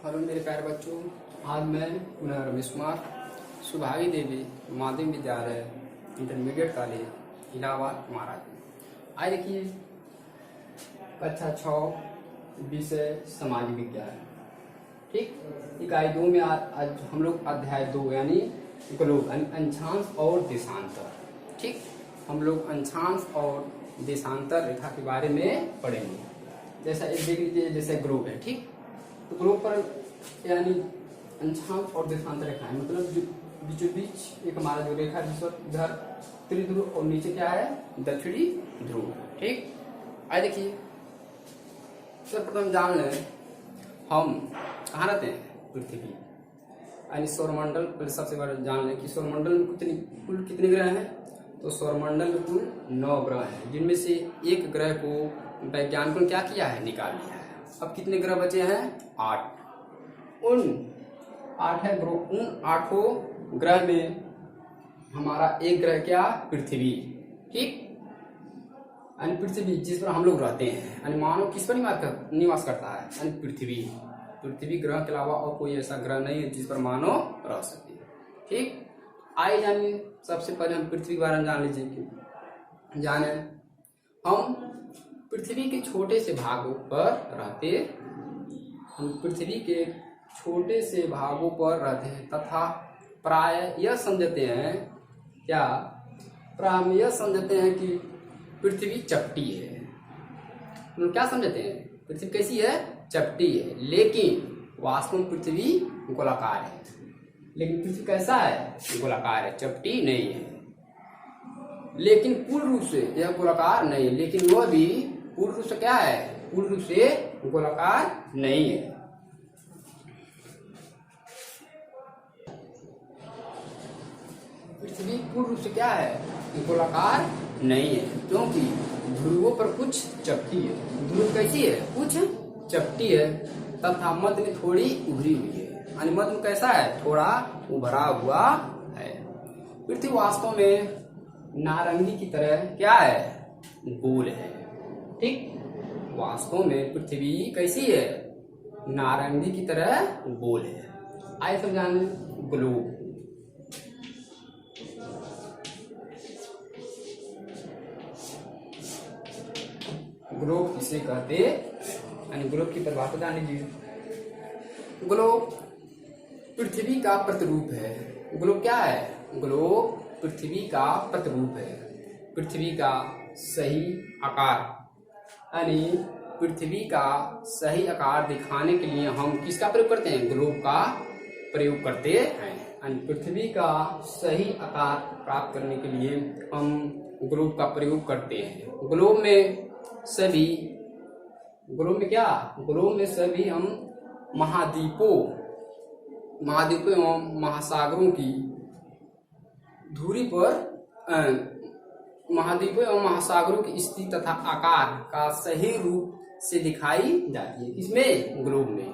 Hello मेरे प्यारे बच्चों, आज मैं पुनः रमेश कुमार सुभागी देवी माध्यमिक विद्यालय इंटरमीडिएट कॉलेज इलाहाबाद महाराज। आज देखिए कक्षा 6 विषय समाज विज्ञान। ठीक, इकाई 2 में आज हम लोग अध्याय 2 यानी ग्लोब अंशांश और देशांतर। ठीक, हम लोग अंशांश और देशांतर रेखा के बारे में पढ़ेंगे। जैसा एक देख लीजिए, जैसे ग्लोब है। ठीक, तो ग्लोब पर यानी अंशांश और देशांतर रेखा है, मतलब बीचों बीच एक हमारा जो रेखा जिस पर इधर त्रिध्रुव और नीचे क्या है, दक्षिणी ध्रुव। ठीक, आइए देखिए, सर्वप्रथम जान लें हम कहाँ रहते हैं, पृथ्वी यानी सौरमंडल। पहले सबसे पहले जान लें कि सौरमंडल में कुल कितने ग्रह हैं। तो सौरमंडल में कुल 9 ग्रह हैं, जिनमें से एक ग्रह को वैज्ञानिकों ने क्या किया है, निकाल लिया है। अब कितने ग्रह बचे हैं, 8। उन 8 ग्रह में हमारा एक ग्रह क्या, पृथ्वी। ठीक, यानी पृथ्वी जिस पर हम लोग रहते हैं, यानी मानव किस पर निवास करता है, यानी पृथ्वी ग्रह के अलावा और कोई ऐसा ग्रह नहीं है जिस पर मानव रह सके। ठीक, आइए जानिए, सबसे पहले हम पृथ्वी के बारे में जान लीजिए। जाने हम पृथ्वी के छोटे से भागों पर रहते हैं तथा प्राय यह समझते हैं कि पृथ्वी चपटी है। हम क्या समझते हैं, पृथ्वी कैसी है, चपटी है, लेकिन वास्तव में पृथ्वी गोलाकार है। लेकिन पृथ्वी कैसा है, गोलाकार है, चपटी नहीं है। लेकिन पूर्ण रूप से यह गोलाकार नहीं है, लेकिन वह भी पूर्ण रूप से क्या है, पूर्ण रूप से गोलाकार नहीं है। पृथ्वी पूर्ण रूप से क्या है, गोलाकार नहीं है, क्योंकि ध्रुवों पर कुछ चपटी है। ध्रुव कैसी है, कुछ चपटी है, तथा मध्य में थोड़ी उभरी हुई है। यानी मध्य में कैसा है, थोड़ा उभरा हुआ है। पृथ्वी वास्तव में नारंगी की तरह क्या है, गोल है। ठीक, वास्तव में पृथ्वी कैसी है, नारंगी की तरह गोल है। आइए समझाने ग्लोब। ग्लोब किसे कहते, यानी ग्लोब की परिभाषा जान लीजिए। ग्लोब पृथ्वी का प्रतिरूप है। ग्लोब क्या है, ग्लोब पृथ्वी का प्रतिरूप है। पृथ्वी का सही आकार, यानी पृथ्वी का सही आकार दिखाने के लिए हम किसका प्रयोग करते हैं, ग्लोब का प्रयोग करते हैं। यानी पृथ्वी का सही आकार प्राप्त करने के लिए हम ग्लोब का प्रयोग करते हैं। ग्लोब में सभी हम महाद्वीपों एवं महासागरों की धुरी पर महाद्वीपों एवं महासागरों की स्थिति तथा आकार का सही रूप से दिखाई जाती है। किसमें, ग्लोब में।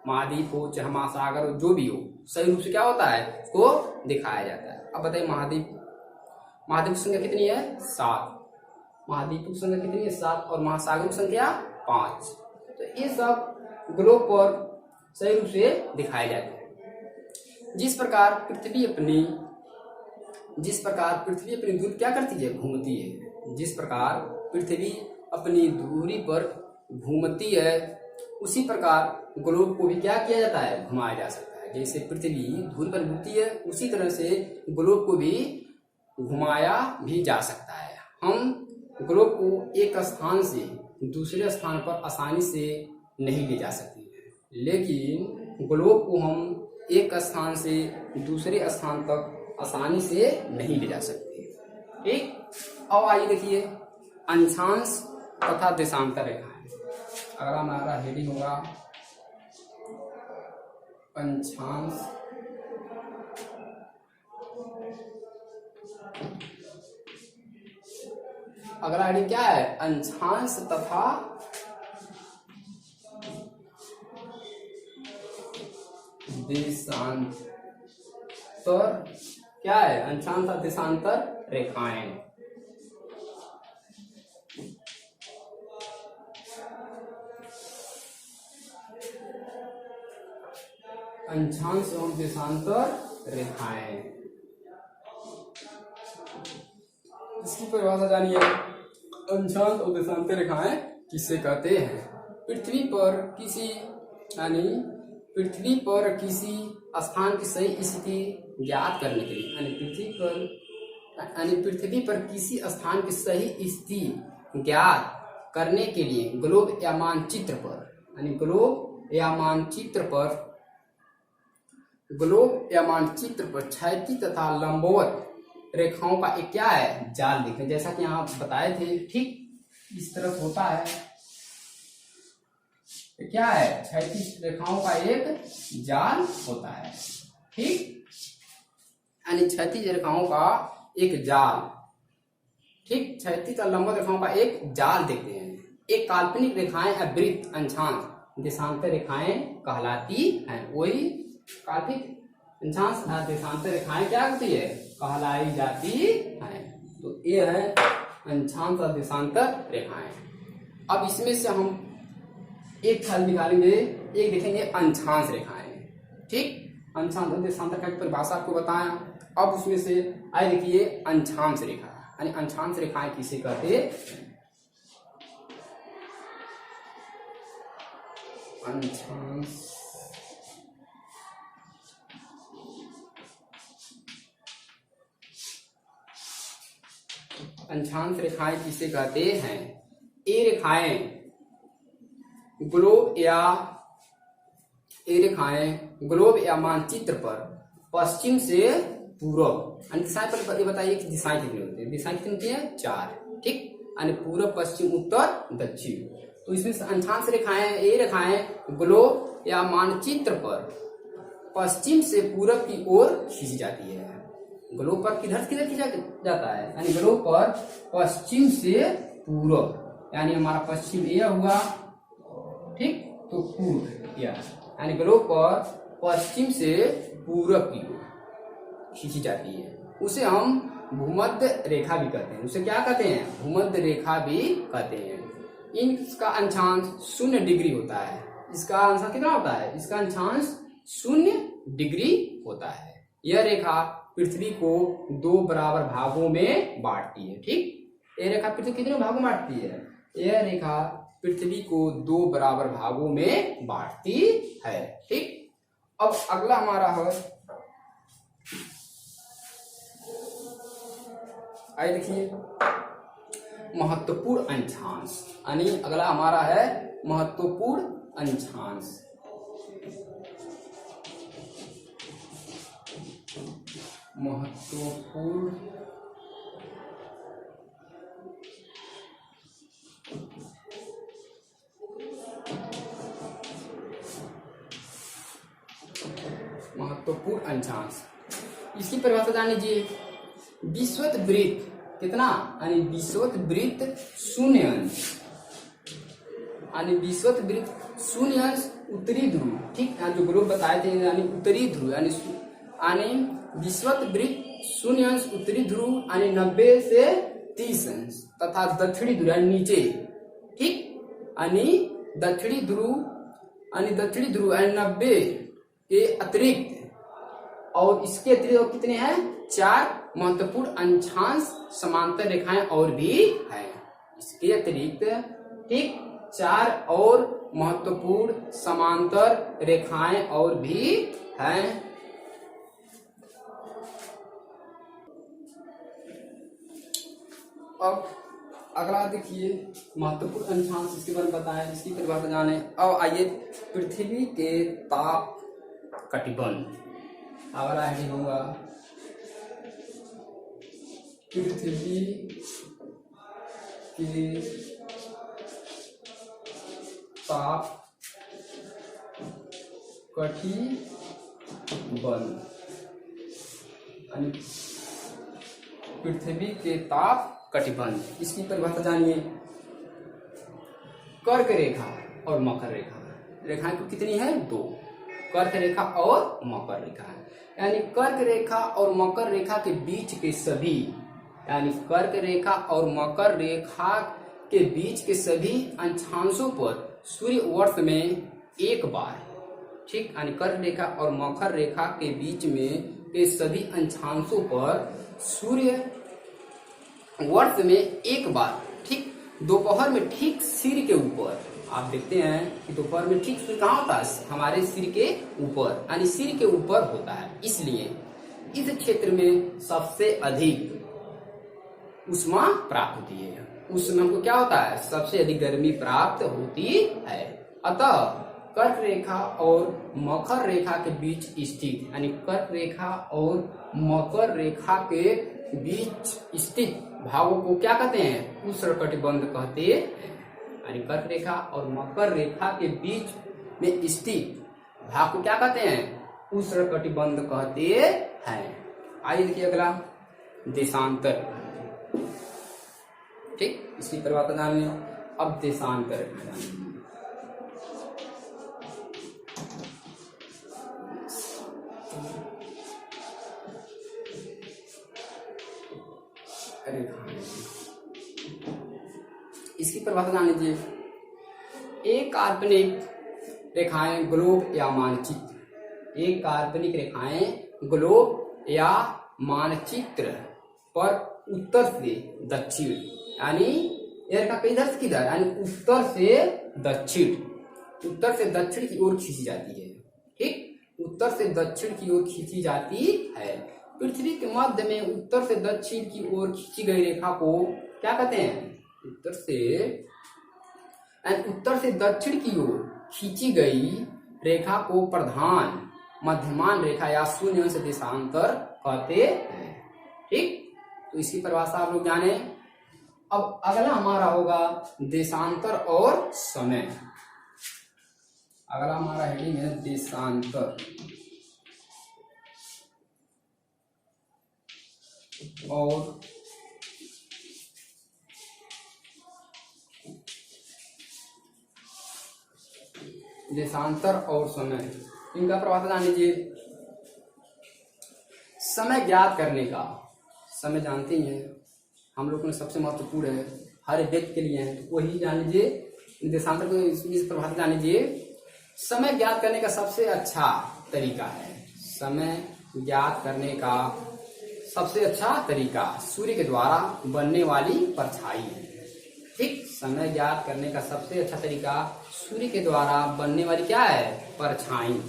महाद्वीप हो चाहे महासागर हो, जो भी हो, सही रूप से क्या होता है, उसको दिखाया जाता है। अब बताइए, महाद्वीप की संख्या कितनी है, 7। महाद्वीप की संख्या कितनी है, 7, और महासागर की संख्या 5। तो ये सब ग्लोब पर सही रूप से दिखाए जाते हैं। जिस प्रकार पृथ्वी अपनी दूरी क्या करती है, घूमती है। जिस प्रकार पृथ्वी अपनी दूरी पर घूमती है, उसी प्रकार ग्लोब को भी क्या किया जाता है, घुमाया जा सकता है। जैसे पृथ्वी दूरी पर घूमती है, उसी तरह से ग्लोब को भी घुमाया भी जा सकता है। हम ग्लोब को एक स्थान से दूसरे स्थान पर आसानी से नहीं ले जा सकते हैं, लेकिन ग्लोब को हम एक स्थान से दूसरे स्थान तक आसानी से नहीं ले जा सकते। ठीक, अब आइए देखिए अंशांश तथा देशांतर रेखाएं। अगर हमारा हेडिंग होगा अंशांश अगला हेडिंग क्या है, अंशांश तथा देशांतर क्या है, अंशांश तथा देशांतर रेखाएं। अंशांश एवं देशांतर रेखाएं। इसकी परिभाषा जानिए। अंशांश और देशांतर रेखाएं किसे कहते हैं? पृथ्वी पर किसी स्थान की सही स्थिति ज्ञात करने के लिए, पृथ्वी पर किसी स्थान की सही स्थिति ज्ञात करने के लिए ग्लोब या मानचित्र पर क्षैतिज तथा लंबवत रेखाओं का एक क्या है? जाल देखें। जैसा कि यहाँ बताए थे, ठीक इस तरफ होता है। क्या है? क्षैतिज रेखाओं का एक जाल होता है, ठीक, यानी क्षैतिज रेखाओं का एक जाल, ठीक, क्षैतिज और लंबवत रेखाओं का एक जाल देखते हैं। एक काल्पनिक रेखाएं या वृत्त अंशांश देशांतर रेखाएं कहलाती हैं। वही काल्पनिक अंशांश देशांतर रेखाएं क्या होती है? कहलाई जाती है। तो ये है अंशांश और देशांतर रेखाएं। अब इसमें से हम एक खाली निकालेंगे, एक देखेंगे अंशांश रेखाएं, ठीक। अंशांश और देशांतर रेखा की परिभाषा आपको बताया। अब उसमें से आए देखिए अंशांश रेखा, यानी अंशांश रेखाएं किसे कहते हैं? अंशांश रेखाएं किसे कहते हैं? ये रेखाएं ग्लोब या मानचित्र पर पश्चिम से पूर्व, दिशाएं पर ये बताइए कि दिशाएं कितनी होती है? दिशाएं कितनी होती है? 4, ठीक, यानी पूर्व, पश्चिम, उत्तर, दक्षिण। तो इसमें अंशांश रेखाएं, ये रेखाएं ग्लोब या मानचित्र पर पश्चिम से पूर्व की ओर खींची जाती है। ग्लोब पर किधर खींचा जाता है? यानी ग्लोब पर पश्चिम से पूर्व, यानी हमारा पश्चिम यह हुआ, ठीक, तो पूर्व यह, यानी ग्लोब पर पश्चिम से पूर्व की ओर खींची जाती है। उसे हम भूमध्य रेखा भी कहते हैं। उसे क्या कहते हैं? भूमध्य रेखा भी कहते हैं। इसका अंशांश 0 डिग्री होता है। इसका अंशांश कितना होता है? इसका अंशांश 0 डिग्री होता है। यह रेखा पृथ्वी को 2 बराबर भागों में बांटती है, ठीक। यह रेखा पृथ्वी कितने भागों में बांटती है? यह रेखा पृथ्वी को 2 बराबर भागों में बांटती है, ठीक। अब अगला हमारा है, आइए देखिए महत्वपूर्ण अंशांश, यानी अगला हमारा है महत्वपूर्ण अंशांश। महत्वपूर्ण अंशांश, इसकी परिभाषा जान लीजिए। विषुवत वृत्त कितना? यानी विषुवत वृत्त 0 अंश, यानी विषुवत वृत्त 0 अंश उत्तरी ध्रुव, ठीक, जो ग्लोब बताए थे, यानी उत्तरी ध्रुव, यानी विषुवत वृत्त 0 अंश उत्तरी ध्रुव, यानी 90 से 30 अंश, तथा दक्षिणी ध्रुव यानी नीचे, ठीक, यानी दक्षिणी ध्रुव यानी 90 के अतिरिक्त, और इसके अतिरिक्त कितने हैं? 4 महत्वपूर्ण अंशांश समांतर रेखाएं और भी है। इसके अतिरिक्त, ठीक, 4 और महत्वपूर्ण समांतर रेखाएं और भी हैं। अब अगला देखिए महत्वपूर्ण अंशांश, इसके बारे में बताएं, इसकी परिभाषा जाने। अब आइए पृथ्वी के ताप कटिबंध, अगला हेडिंग होगा पृथ्वी के ताप कटिबंध, पृथ्वी के ताप कटिबंध, इसकी परिभाषा जानिए। कर्क रेखा और मकर रेखा, रेखाएं तो कितनी है? 2, कर्क रेखा और मकर रेखा, यानी कर्क रेखा और मकर रेखा के बीच के सभी, यानी कर्क रेखा और मकर रेखा के बीच के सभी अंशांशों पर सूर्य वर्ष में एक बार ठीक, यानी कर्क रेखा और मकर रेखा के बीच में के सभी अंशांशों पर सूर्य वर्ष में एक बार ठीक दोपहर में ठीक सिर के ऊपर, आप देखते हैं कि दोपहर में ठीक सिर कहाँ होता है, हमारे सिर के ऊपर, यानी सिर के ऊपर होता है। इसलिए इस क्षेत्र में सबसे अधिक ऊष्मा प्राप्त होती है। उस समय हमको क्या होता है, सबसे अधिक गर्मी प्राप्त होती है। अतः कर्क रेखा और मकर रेखा के बीच स्थित, यानी कर्क रेखा और मकर रेखा के बीच स्थित भागों को क्या कहते हैं, उष्णकटिबंध कहते हैं। यानी कर्क रेखा और मकर रेखा के बीच में स्थित भाग को क्या कहते हैं, उष्णकटिबंध कहते हैं। आइए देखिए अगला देशांतर, ठीक, इसकी परिभाषा जान लें। अब देशांतर इसकी परिभाषा जान लीजिए। एक काल्पनिक रेखाएं ग्लोब या मानचित्र, एक काल्पनिक रेखाएं ग्लोब या मानचित्र पर उत्तर से दक्षिण, यानी यह रेखा किधर से किधर, यानी उत्तर से दक्षिण, उत्तर से दक्षिण की ओर खींची जाती है। ठीक, उत्तर से दक्षिण की ओर खींची जाती है। पृथ्वी के मध्य में उत्तर से दक्षिण की ओर खींची गई रेखा को क्या कहते हैं, उत्तर से दक्षिण की ओर खींची गई रेखा को प्रधान मध्यमान रेखा या शून्य अंश देशांतर कहते हैं। ठीक, तो इसकी परिभाषा आप लोग जाने। अब अगला हमारा होगा देशांतर और समय। अगला हमारा हेडिंग है देशांतर और देशांतर और समय, इनका परिभाषा जान लीजिए। समय ज्ञात करने का, समय जानते ही हैं हम लोग ने सबसे महत्वपूर्ण है हर व्यक्ति के लिए है, तो वही जान लीजिए। देशांतर को इस परिभाषा जान लीजिए। समय ज्ञात करने का सबसे अच्छा तरीका है, समय ज्ञात करने का सबसे अच्छा तरीका सूर्य के द्वारा बनने वाली परछाई है। ठीक, समय ज्ञात करने का सबसे अच्छा तरीका सूर्य के द्वारा बनने वाली क्या है, परछाई।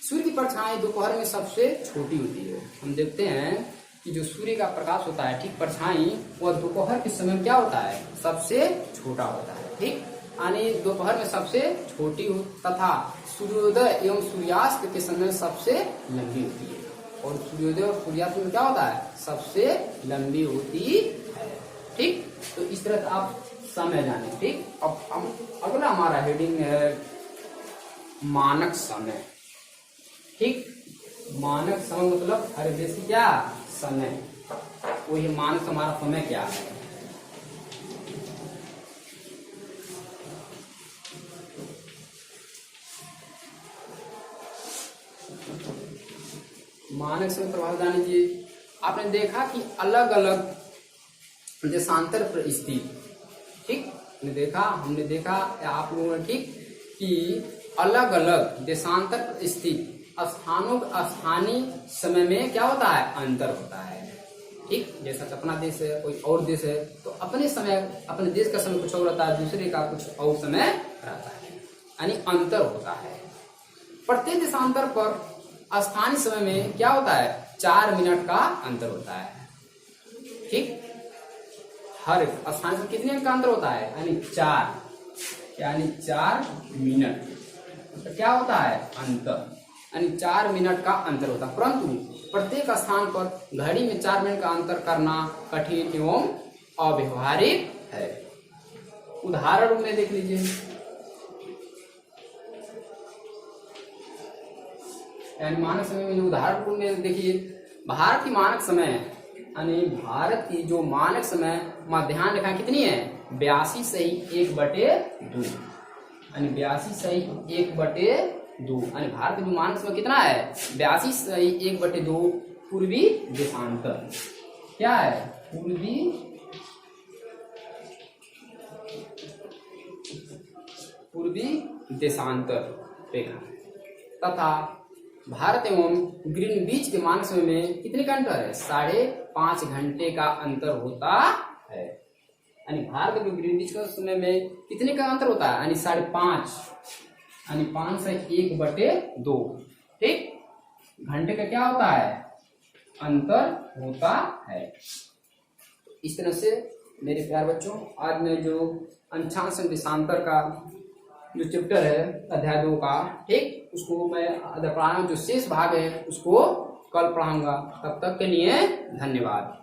सूर्य की परछाई दोपहर में सबसे छोटी होती है। हम देखते हैं कि जो सूर्य का प्रकाश होता है, ठीक, परछाई वह दोपहर के समय में क्या होता है, सबसे छोटा होता है। ठीक, यानी दोपहर में सबसे छोटी तथा सूर्योदय एवं सूर्यास्त के समय सबसे लंबी होती है। और सूर्योदय और सूर्यास्त में क्या होता है, सबसे लंबी होती है। ठीक, तो इस तरह आप समय जाने। ठीक, अब हम अगला हमारा हेडिंग है मानक समय। ठीक, मानक समय मतलब हर देश की क्या समय, वही मानक हमारा समय क्या है। मानक समय प्रभाव जान लीजिए। आपने देखा कि अलग अलग देशांतर पर स्थित, ठीक, हमने देखा आप लोगों ने, ठीक, कि अलग अलग देशांतर पर स्थित स्थानों स्थानीय समय में क्या होता है, अंतर होता है। ठीक, जैसा अपना देश है, कोई और देश है, तो अपने देश का समय कुछ और रहता है, दूसरे का कुछ और समय रहता है, यानी अंतर होता है। प्रत्येक देशांतर पर स्थानीय समय में क्या होता है, 4 मिनट का अंतर होता है। ठीक, हर स्थानीय में कितने का अंतर होता है, यानी 4 मिनट तो क्या होता है, अंतर, यानी 4 मिनट का अंतर होता है। परंतु प्रत्येक स्थान पर घड़ी में 4 मिनट का अंतर करना कठिन एवं अव्यवहारिक है। उदाहरण में देख लीजिए, यानी मानक समय में उदाहरण में देखिए, भारत की मानक समय, यानी भारत की जो मानक समय मध्याह्न रेखा कितनी है, 82/1/2, यानी 82/1/2, यानी भारत का जो मानक समय कितना है, 82/1/2 पूर्वी देशांतर। क्या है, पूर्वी देशांतर रेखा। तथा भारत एवं ग्रीनविच के मानक समय में कितने का अंतर है? 5.5 घंटे का अंतर होता है। यानी भारत और ग्रीनविच का समय में कितने का अंतर होता है? यानी 5.5, यानी 5 से 1/2, ठीक, घंटे का क्या होता है? अंतर होता है। इस तरह से मेरे प्यारे बच्चों, आज मैं जो अंशांश देशांतर का जो चैप्टर है अध्याय 2 का, ठीक, उसको मैं पढ़ाऊंगा। जो शेष भाग है उसको कल पढ़ाऊंगा। तब तक के लिए धन्यवाद।